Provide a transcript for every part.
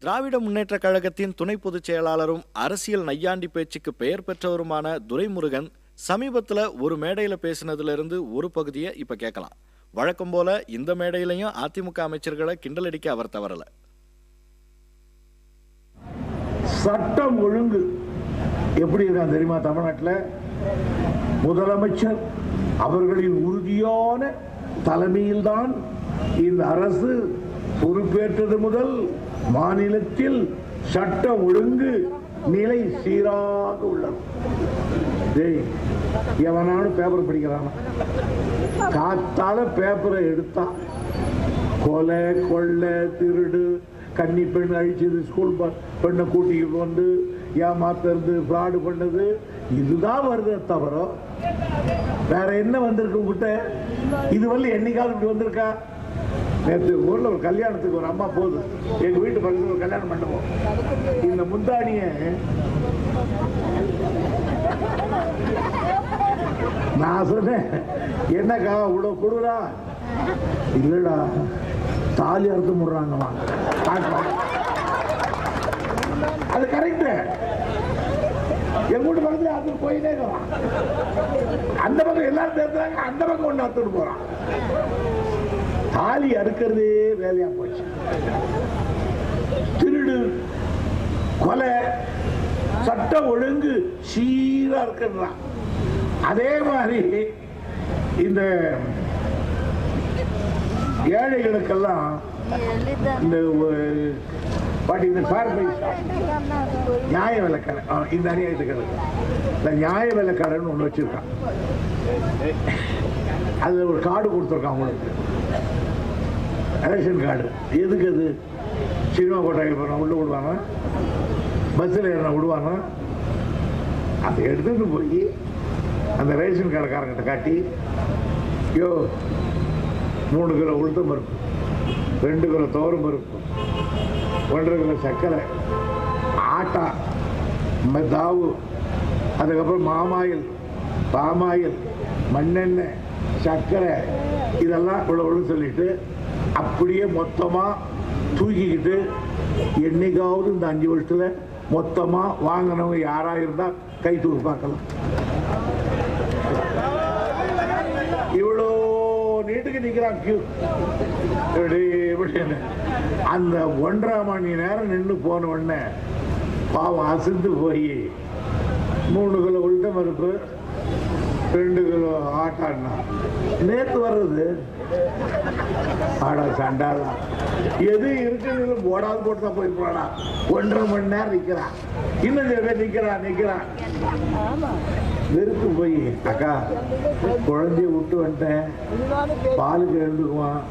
திராவிட முன்னேற்றக் கழகத்தின் துணை பொதுச் செயலாளரும் அரசியல் நையாண்டி பேச்சுக்கு பெயர் பெற்றவருமான துரைமுருகன் சமீபத்தில் ஒரு மேடையில் பேசினதுலேருந்து ஒரு பகுதியை இப்போ கேட்கலாம். வழக்கம் போல இந்த மேடையிலையும் அதிமுக அமைச்சர்களை கிண்டல் அடிக்க அவர் தவறல. சட்டம் ஒழுங்கு எப்படி இருக்கான் தெரியுமா? தமிழ்நாட்டில் முதலமைச்சர் அவர்களின் உறுதியான தலைமையில்தான் இந்த அரசு பொறுப்பேற்றது முதல் மாநிலத்தில் சட்ட ஒழுங்கு நிலை சீராக உள்ளது. எவனாலும் பேப்பர் படிக்கிறான், காத்தால பேப்பரை எடுத்தா கொலை கொள்ளை திருடு கன்னி பெண் அழிச்சது, ஸ்கூல் பெண்ணை கூட்டிக்கிட்டு வந்து ஏமாத்துறது, ஃப்ராடு பண்ணது, இதுதான் வருது தவிர வேற என்ன வந்திருக்கு உங்ககிட்ட? இது வந்து என்னைக்காவது இப்படி வந்திருக்கா? நேற்று ஊர்ல ஒரு கல்யாணத்துக்கு ஒரு அம்மா போகுது, எங்க வீட்டு பக்கத்தில் ஒரு கல்யாணம் பண்ணுவோம். இந்த முந்தானிய நான் சொன்னேன், என்னக்கா இவ்வளவு கொடுறா? இல்லடா, தாலி அறுத்து முடுறாங்கம்மா. அது கரெக்ட். எங்க வீட்டு பக்கத்துல அது போயிட்டே இருக்கான். அந்த பக்கம் எல்லாரும் சேர்த்துறாங்க, அந்த பக்கம் ஒண்ணு அறுத்துட்டு போறான். தாலி அறுக்கிறதே வேலையா போச்சு. திருடு கொலை சட்ட ஒழுங்கு சீரா இருக்கிறான். அதே மாதிரி இந்த ஏழைகளுக்கெல்லாம் இந்த நியாய விலைக்காரன், இந்த அநியாயத்துக்கு இந்த நியாய விலைக்காரன் ஒன்று வச்சிருக்கான். அது ஒரு கார்டு கொடுத்துருக்கான் அவங்களுக்கு, ரேஷன் கார்டு. எதுக்கு அது? சினிமா கோட்டையில் போன உள்ள விடுவாங்க, பஸ்ஸில் ஏறின விடுவாங்க. அதை எடுத்துட்டு போய் அந்த ரேஷன் கடைக்காரங்கிட்ட காட்டி, யோ 3 கிலோ உளுத்தம் பருப்பு, 2 கிலோ துவரம் பருப்பு, 1.5 கிலோ சர்க்கரை, ஆட்டா, தாவு, அதுக்கப்புறம் மாமாயில், பாமாயில், மண்ணெண்ணெய், சர்க்கரை, இதெல்லாம் இவ்வளவு சொல்லிட்டு அப்படியே மொத்தமா தூக்கிக்கிட்டு என்னைக்காவது இந்த 5 வருஷத்துல மொத்தமா வாங்கினவங்க யாரா இருந்தா கை தூக்கி பார்க்கலாம். இவ்வளோ நீட்டுக்கு நிக்கிறான் கியூ. அந்த 1.5 மணி நேரம் நின்று போன உடனே பாவம் அசந்து போய் 3 கிலோ உளுத்த பருப்பு, 2 கிலோ ஆட்டான்னா நேற்று வர்றது ஆடா சண்டாதான். எது இருக்குன்னு போடாது போட்டு தான் போயிருப்பாடா. 1.5 மணி நேரம் நிக்கிறான், இன்னும் நிக்கிறான். வெறுத்து போய், அக்கா குழந்தைய விட்டு வந்துட்டேன், பாலுக்கு எழுந்துக்குவான்,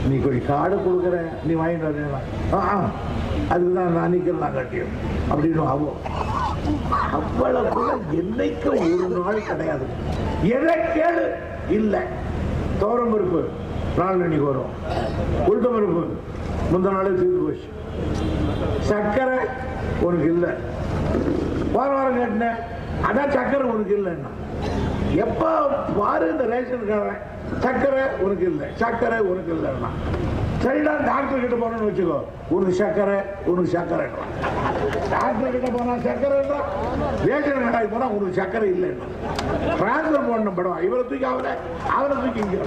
நீ கொஞ்சம் காடு கொடுக்குறேன், நீ வாங்கிட்டு வரேன். அதுக்குதான் நான் நிக்கிறேன் கட்டியும் அப்படின்னு ஆகும். அவ்வளவு கூட என்னைக்கு ஒரு நாள் கிடையாது. எதை கேளு இல்லை. துவரம் பருப்பு 4 மணிக்கு வரும், உளுத்த பருப்பு முந்தின நாளே தீர்ந்து போச்சு, சர்க்கரை உனக்கு இல்லை, வாரம் கேட்டேன், அதான் சர்க்கரை உனக்கு இல்லைன்னா. எப்ப பாரு இந்த ரேஷன் காரன் சர்க்கரை உனக்கு இல்லை, சர்க்கரை உனக்கு இல்லைன்னா. சரிடா, டாக்டர் கிட்ட போனோம்னு வச்சுக்கோ, உனக்கு சர்க்கரை டாக்டர் கிட்ட போனா சர்க்கரை, ரேஷன் கடாய் போனா உனக்கு சர்க்கரை இல்லைன்னா. டிரான்ஸ்பர் பண்ண படம், இவரை தூக்கி அவரை தூக்கி இங்க